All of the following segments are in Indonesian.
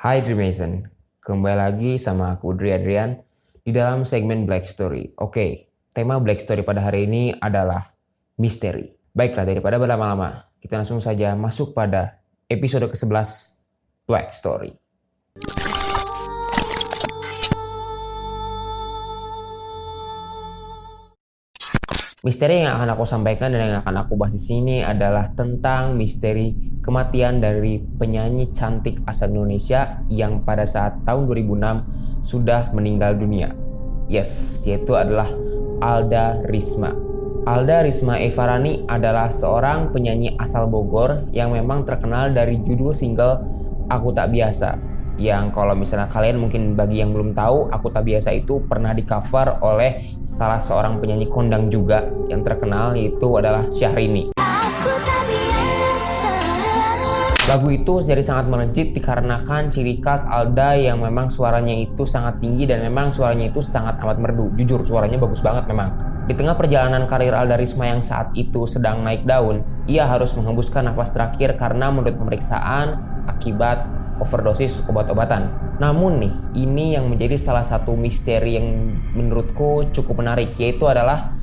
Hai Dreamason, kembali lagi sama aku Dri Adrian di dalam segmen Black Story. Oke, tema Black Story pada hari ini adalah misteri. Baiklah, daripada berlama-lama, kita langsung saja masuk pada episode ke-11 Black Story. Misteri yang akan aku sampaikan dan yang akan aku bahas di sini adalah tentang misteri kematian dari penyanyi cantik asal Indonesia yang pada saat tahun 2006 sudah meninggal dunia. Yes, yaitu adalah Alda Risma. Alda Risma Evarani adalah seorang penyanyi asal Bogor yang memang terkenal dari judul single Aku Tak Biasa. Yang kalau misalnya kalian mungkin bagi yang belum tahu, Aku Tak Biasa itu pernah di cover oleh salah seorang penyanyi kondang juga yang terkenal, yaitu adalah Syahrini. Lagu itu jadi sangat melejit dikarenakan ciri khas Alda yang memang suaranya itu sangat tinggi dan memang suaranya itu sangat amat merdu. Jujur suaranya bagus banget memang. Di tengah perjalanan karir Alda Risma yang saat itu sedang naik daun, ia harus menghembuskan nafas terakhir karena menurut pemeriksaan akibat overdosis obat-obatan. Namun nih, ini yang menjadi salah satu misteri yang menurutku cukup menarik, yaitu adalah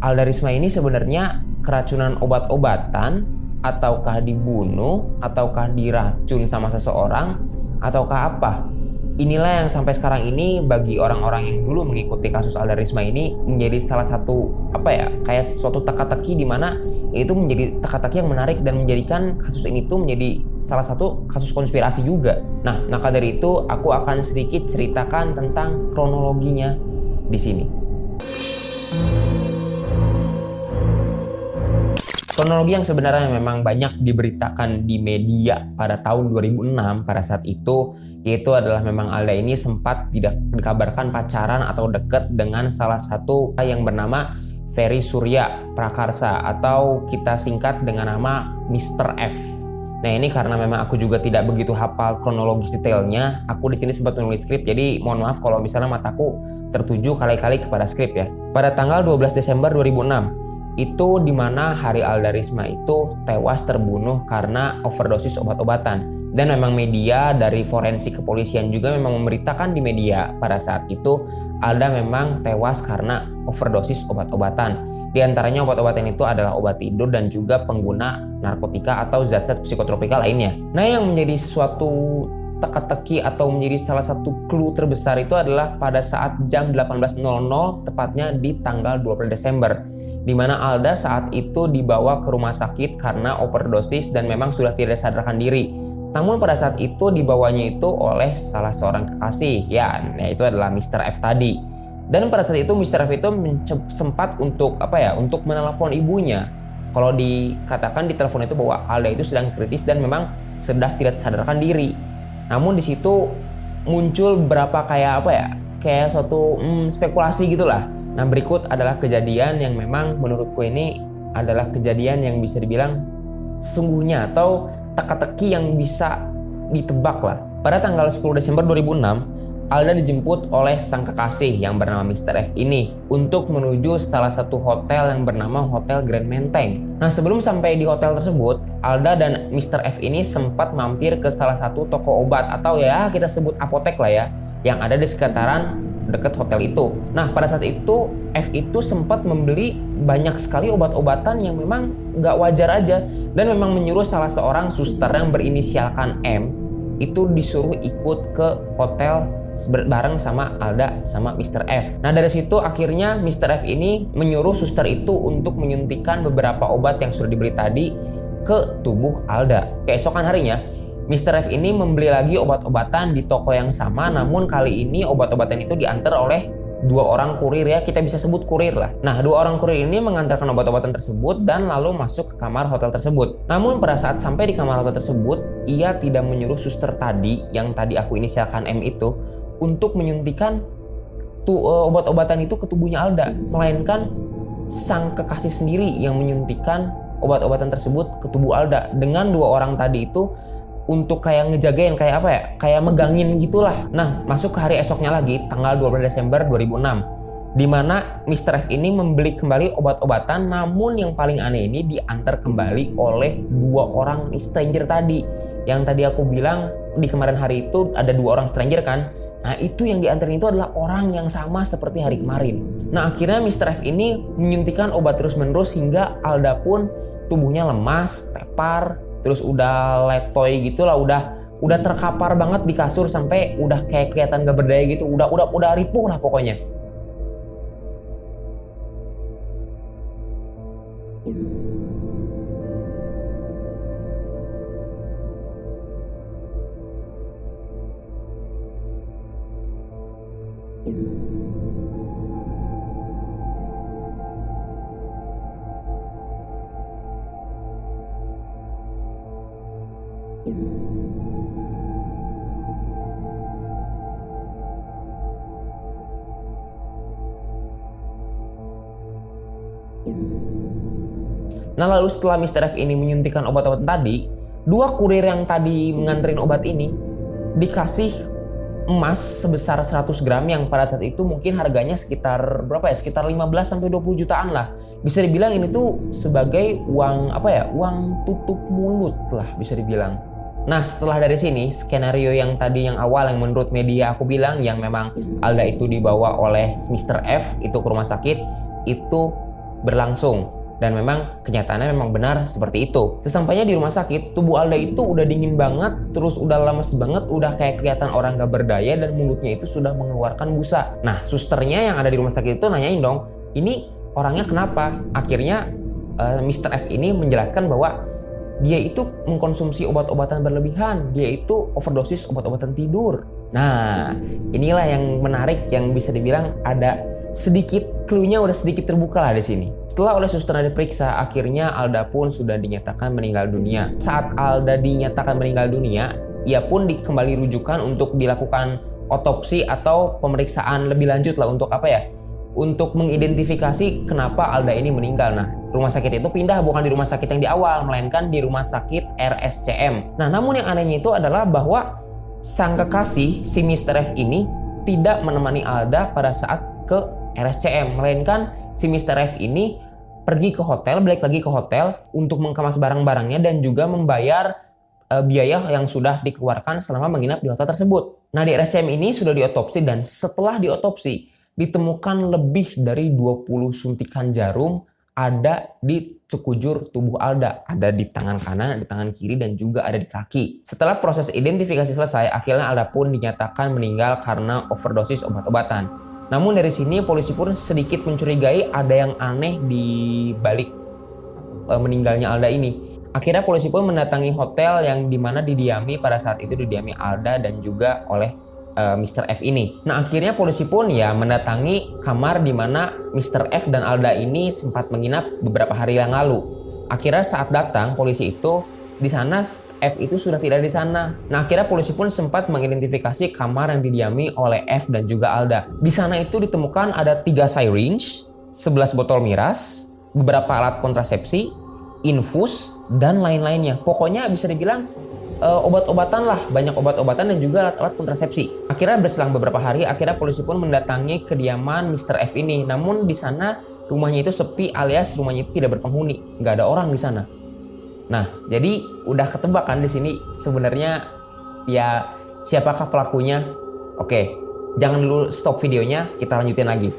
Alda Risma ini sebenarnya keracunan obat-obatan, ataukah dibunuh, ataukah diracun sama seseorang, ataukah apa? Inilah yang sampai sekarang ini bagi orang-orang yang dulu mengikuti kasus Alda Risma ini menjadi salah satu kayak suatu teka-teki di mana itu menjadi teka-teki yang menarik dan menjadikan kasus ini tuh menjadi salah satu kasus konspirasi juga. Nah, maka dari itu aku akan sedikit ceritakan tentang kronologinya di sini. Kronologi yang sebenarnya memang banyak diberitakan di media pada tahun 2006 pada saat itu, yaitu adalah memang Alda ini sempat tidak dikabarkan pacaran atau dekat dengan salah satu yang bernama Ferry Surya Prakarsa atau kita singkat dengan nama Mr. F. Nah, ini karena memang aku juga tidak begitu hafal kronologis detailnya, aku di sini sempat menulis skrip, jadi mohon maaf kalau misalnya mataku tertuju kali-kali kepada skrip ya. Pada tanggal 12 Desember 2006, itu dimana hari Alda Risma itu tewas terbunuh karena overdosis obat-obatan. Dan memang media dari forensik kepolisian juga memang memberitakan di media pada saat itu Alda memang tewas karena overdosis obat-obatan. Di antaranya obat-obatan itu adalah obat tidur dan juga pengguna narkotika atau zat-zat psikotropika lainnya. Nah, yang menjadi suatu teka-teki atau menjadi salah satu clue terbesar itu adalah pada saat jam 18.00 tepatnya di tanggal 20 Desember di mana Alda saat itu dibawa ke rumah sakit karena overdosis dan memang sudah tidak sadarkan diri. Namun pada saat itu dibawanya itu oleh salah seorang kekasih yaitu adalah Mr. F tadi. Dan pada saat itu Mr. F itu sempat untuk untuk menelepon ibunya. Kalau dikatakan di telepon itu bahwa Alda itu sedang kritis dan memang sudah tidak sadarkan diri. Namun di situ muncul beberapa kayak suatu spekulasi gitulah. Nah, berikut adalah kejadian yang memang menurutku ini adalah kejadian yang bisa dibilang sesungguhnya atau teka-teki yang bisa ditebak lah. Pada tanggal 10 Desember 2006, Alda dijemput oleh sang kekasih yang bernama Mr. F ini untuk menuju salah satu hotel yang bernama Hotel Grand Menteng. Nah, sebelum sampai di hotel tersebut, Alda dan Mr. F ini sempat mampir ke salah satu toko obat atau ya kita sebut apotek lah ya, yang ada di sekitaran dekat hotel itu. Nah, pada saat itu F itu sempat membeli banyak sekali obat-obatan yang memang gak wajar aja dan memang menyuruh salah seorang suster yang berinisialkan M itu disuruh ikut ke hotel bareng sama Alda sama Mr. F. Nah, dari situ akhirnya Mr. F ini menyuruh suster itu untuk menyuntikkan beberapa obat yang sudah dibeli tadi ke tubuh Alda. Keesokan harinya Mr. F ini membeli lagi obat-obatan di toko yang sama, namun kali ini obat-obatan itu diantar oleh dua orang kurir ya, kita bisa sebut kurir lah. Nah, dua orang kurir ini mengantarkan obat-obatan tersebut dan lalu masuk ke kamar hotel tersebut. Namun pada saat sampai di kamar hotel tersebut, ia tidak menyuruh suster tadi yang tadi aku inisialkan M itu untuk menyuntikkan obat-obatan itu ke tubuhnya Alda, melainkan sang kekasih sendiri yang menyuntikkan obat-obatan tersebut ke tubuh Alda dengan dua orang tadi itu untuk kayak ngejagain kayak megangin gitulah. Nah, masuk ke hari esoknya lagi tanggal 12 Desember 2006 di mana Mr. F ini membeli kembali obat-obatan, namun yang paling aneh ini diantar kembali oleh 2 orang stranger tadi. Yang tadi aku bilang di kemarin hari itu ada 2 orang stranger kan. Nah itu yang diantarin itu adalah orang yang sama seperti hari kemarin. Nah akhirnya Mr. F ini menyuntikkan obat terus-menerus hingga Alda pun tubuhnya lemas, tepar, terus udah letoy gitu lah, udah terkapar banget di kasur sampai udah kayak kelihatan gak berdaya gitu, udah ripuh lah pokoknya. Nah lalu setelah Mr. F ini menyuntikkan obat-obatan tadi, 2 kurir yang tadi menganterin obat ini dikasih emas sebesar 100 gram yang pada saat itu mungkin harganya sekitar berapa ya? Sekitar 15-20 jutaan lah. Bisa dibilang ini tuh sebagai uang uang tutup mulut lah bisa dibilang. Nah setelah dari sini skenario yang tadi yang awal yang menurut media aku bilang yang memang Alda itu dibawa oleh Mr. F itu ke rumah sakit itu berlangsung. Dan memang kenyataannya memang benar seperti itu. Sesampainya di rumah sakit, tubuh Alda itu udah dingin banget, terus udah lemes banget, udah kayak kelihatan orang gak berdaya dan mulutnya itu sudah mengeluarkan busa. Nah, susternya yang ada di rumah sakit itu nanyain dong, ini orangnya kenapa? Akhirnya Mr. F ini menjelaskan bahwa dia itu mengkonsumsi obat-obatan berlebihan, dia itu overdosis obat-obatan tidur. Nah, inilah yang menarik yang bisa dibilang ada sedikit clue-nya udah sedikit terbuka lah di sini. Setelah oleh susternya diperiksa, akhirnya Alda pun sudah dinyatakan meninggal dunia. Saat Alda dinyatakan meninggal dunia, ia pun kembali rujukan untuk dilakukan otopsi atau pemeriksaan lebih lanjut lah untuk untuk mengidentifikasi kenapa Alda ini meninggal. Nah, rumah sakit itu pindah bukan di rumah sakit yang di awal, melainkan di rumah sakit RSCM. Nah, namun yang anehnya itu adalah bahwa sang kekasih si Mr. F ini tidak menemani Alda pada saat ke RSCM, melainkan si Mr. F ini pergi ke hotel, balik lagi ke hotel untuk mengemas barang-barangnya dan juga membayar biaya yang sudah dikeluarkan selama menginap di hotel tersebut. Nah, di RSCM ini sudah diotopsi dan setelah diotopsi ditemukan lebih dari 20 suntikan jarum ada di sekujur tubuh Alda. Ada di tangan kanan, di tangan kiri, dan juga ada di kaki. Setelah proses identifikasi selesai, akhirnya Alda pun dinyatakan meninggal karena overdosis obat-obatan. Namun dari sini polisi pun sedikit mencurigai ada yang aneh di balik meninggalnya Alda ini. Akhirnya polisi pun mendatangi hotel yang dimana didiami pada saat itu didiami Alda dan juga oleh Mr. F ini. Nah akhirnya polisi pun ya mendatangi kamar di mana Mr. F dan Alda ini sempat menginap beberapa hari yang lalu. Akhirnya saat datang polisi itu di sana F itu sudah tidak di sana. Nah akhirnya polisi pun sempat mengidentifikasi kamar yang didiami oleh F dan juga Alda. Di sana itu ditemukan ada 3 syringe, 11 botol miras, beberapa alat kontrasepsi, infus, dan lain-lainnya. Pokoknya bisa dibilang obat-obatan lah, banyak obat-obatan dan juga alat-alat kontrasepsi. Akhirnya berselang beberapa hari, akhirnya polisi pun mendatangi kediaman Mr. F ini. Namun di sana rumahnya itu sepi alias rumahnya itu tidak berpenghuni, nggak ada orang di sana. Nah, jadi udah ketebak kan di sini sebenarnya ya siapakah pelakunya? Oke, jangan dulu stop videonya, kita lanjutin lagi.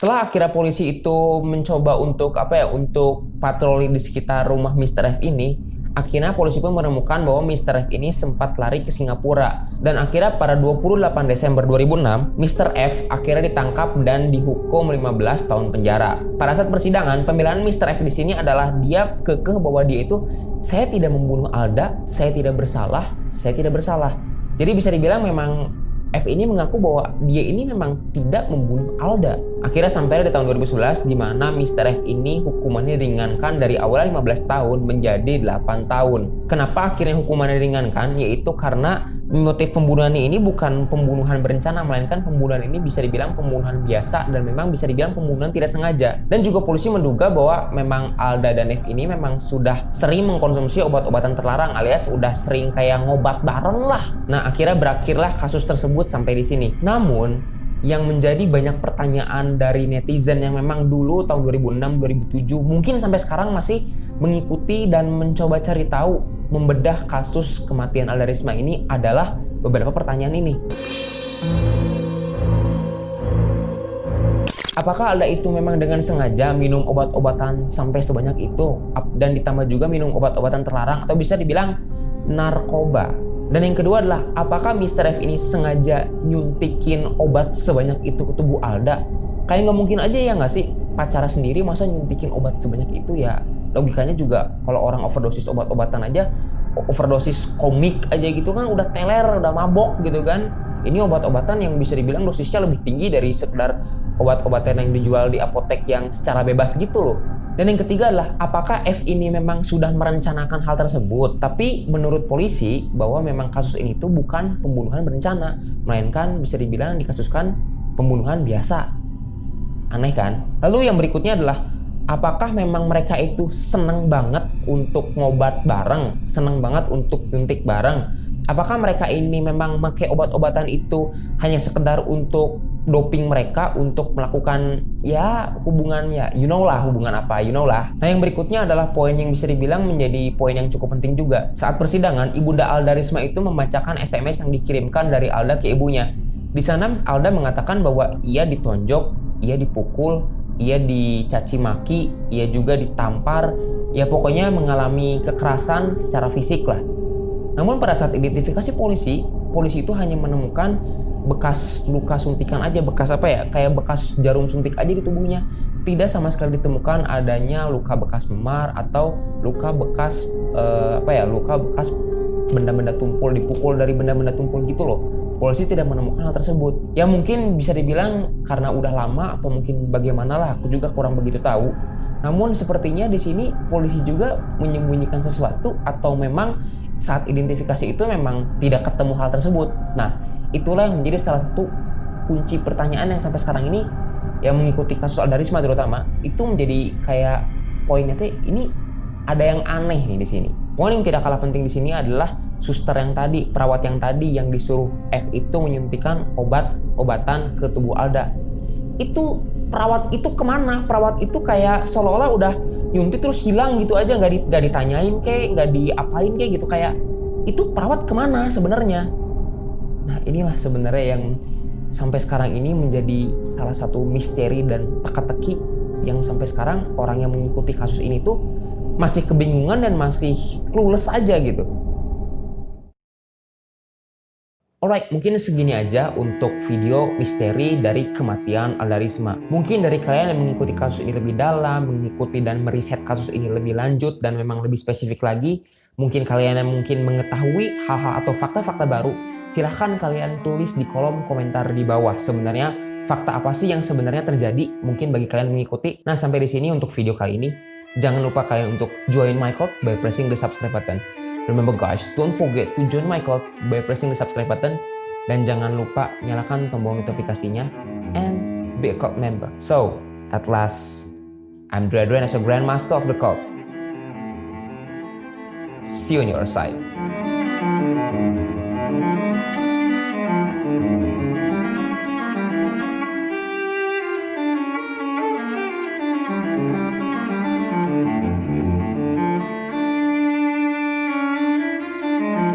Setelah akhirnya polisi itu mencoba untuk untuk patroli di sekitar rumah Mr. F ini, akhirnya polisi pun menemukan bahwa Mr. F ini sempat lari ke Singapura. Dan akhirnya pada 28 Desember 2006, Mr. F akhirnya ditangkap dan dihukum 15 tahun penjara. Pada saat persidangan, pembelaan Mr. F di sini adalah dia kekeh bahwa dia itu saya tidak membunuh Alda, saya tidak bersalah, saya tidak bersalah. Jadi bisa dibilang memang F ini mengaku bahwa dia ini memang tidak membunuh Alda. Akhirnya sampai di tahun 2011 di mana Mr. F ini hukumannya diringankan dari awalnya 15 tahun menjadi 8 tahun. Kenapa akhirnya hukumannya diringankan? Yaitu karena motif pembunuhan ini bukan pembunuhan berencana, melainkan pembunuhan ini bisa dibilang pembunuhan biasa dan memang bisa dibilang pembunuhan tidak sengaja. Dan juga polisi menduga bahwa memang Alda dan Nev ini memang sudah sering mengkonsumsi obat-obatan terlarang alias udah sering kayak ngobat bareng lah. Nah, akhirnya berakhirlah kasus tersebut sampai di sini. Namun yang menjadi banyak pertanyaan dari netizen yang memang dulu tahun 2006, 2007 mungkin sampai sekarang masih mengikuti dan mencoba cari tahu, membedah kasus kematian Alda Risma ini adalah beberapa pertanyaan ini. Apakah Alda itu memang dengan sengaja minum obat-obatan sampai sebanyak itu dan ditambah juga minum obat-obatan terlarang atau bisa dibilang narkoba? Dan yang kedua adalah, apakah Mr. F ini sengaja nyuntikin obat sebanyak itu ke tubuh Alda? Kayak nggak mungkin aja ya nggak sih? Pacara sendiri masa nyuntikin obat sebanyak itu ya? Logikanya juga kalau orang overdosis obat-obatan aja, overdosis komik aja gitu kan udah teler, udah mabok gitu kan. Ini obat-obatan yang bisa dibilang dosisnya lebih tinggi dari sekedar obat-obatan yang dijual di apotek yang secara bebas gitu loh. Dan yang ketiga adalah, apakah F ini memang sudah merencanakan hal tersebut? Tapi menurut polisi bahwa memang kasus ini tuh bukan pembunuhan berencana, melainkan bisa dibilang dikasuskan pembunuhan biasa. Aneh kan? Lalu yang berikutnya adalah, apakah memang mereka itu seneng banget untuk ngobat bareng, seneng banget untuk nyuntik bareng? Apakah mereka ini memang pakai obat-obatan itu hanya sekedar untuk doping mereka untuk melakukan ya hubungan ya, you know lah hubungan apa, you know lah. Nah yang berikutnya adalah poin yang bisa dibilang menjadi poin yang cukup penting juga. Saat persidangan, Ibunda Alda Risma itu membacakan SMS yang dikirimkan dari Alda ke ibunya. Di sana Alda mengatakan bahwa ia ditonjok, ia dipukul, ia dicaci maki, ia juga ditampar, ya pokoknya mengalami kekerasan secara fisik lah. Namun pada saat identifikasi polisi itu hanya menemukan bekas luka suntikan aja, bekas apa ya, kayak bekas jarum suntik aja di tubuhnya. Tidak sama sekali ditemukan adanya luka bekas memar atau luka bekas luka bekas benda-benda tumpul, dipukul dari benda-benda tumpul gitu loh. Polisi tidak menemukan hal tersebut. Ya mungkin bisa dibilang karena udah lama atau mungkin bagaimana lah, aku juga kurang begitu tahu. Namun sepertinya di sini polisi juga menyembunyikan sesuatu atau memang saat identifikasi itu memang tidak ketemu hal tersebut. Nah, itulah yang menjadi salah satu kunci pertanyaan yang sampai sekarang ini yang mengikuti kasus Alda Risma terutama itu menjadi kayak poinnya tuh ini ada yang aneh nih di sini. Poin yang tidak kalah penting di sini adalah suster yang tadi, perawat yang tadi yang disuruh F itu menyuntikkan obat-obatan ke tubuh Alda. Itu perawat itu kemana? Perawat itu kayak seolah-olah udah nyuntik terus hilang gitu aja, nggak ditanyain kayak, nggak diapain kayak gitu, kayak itu perawat kemana sebenarnya? Nah inilah sebenarnya yang sampai sekarang ini menjadi salah satu misteri dan teka-teki yang sampai sekarang orang yang mengikuti kasus ini tuh masih kebingungan dan masih clueless aja gitu. Alright, mungkin segini aja untuk video misteri dari kematian Alda Risma. Mungkin dari kalian yang mengikuti kasus ini lebih dalam, mengikuti dan meriset kasus ini lebih lanjut dan memang lebih spesifik lagi, mungkin kalian yang mungkin mengetahui hal-hal atau fakta-fakta baru, silahkan kalian tulis di kolom komentar di bawah. Sebenarnya fakta apa sih yang sebenarnya terjadi mungkin bagi kalian mengikuti. Nah sampai di sini untuk video kali ini. Jangan lupa kalian untuk join my cult by pressing the subscribe button. Remember guys, don't forget to join my cult by pressing the subscribe button. Dan jangan lupa nyalakan tombol notifikasinya and be a cult member. So, at last, I'm Dredren as a Grandmaster of the cult. See you on your side.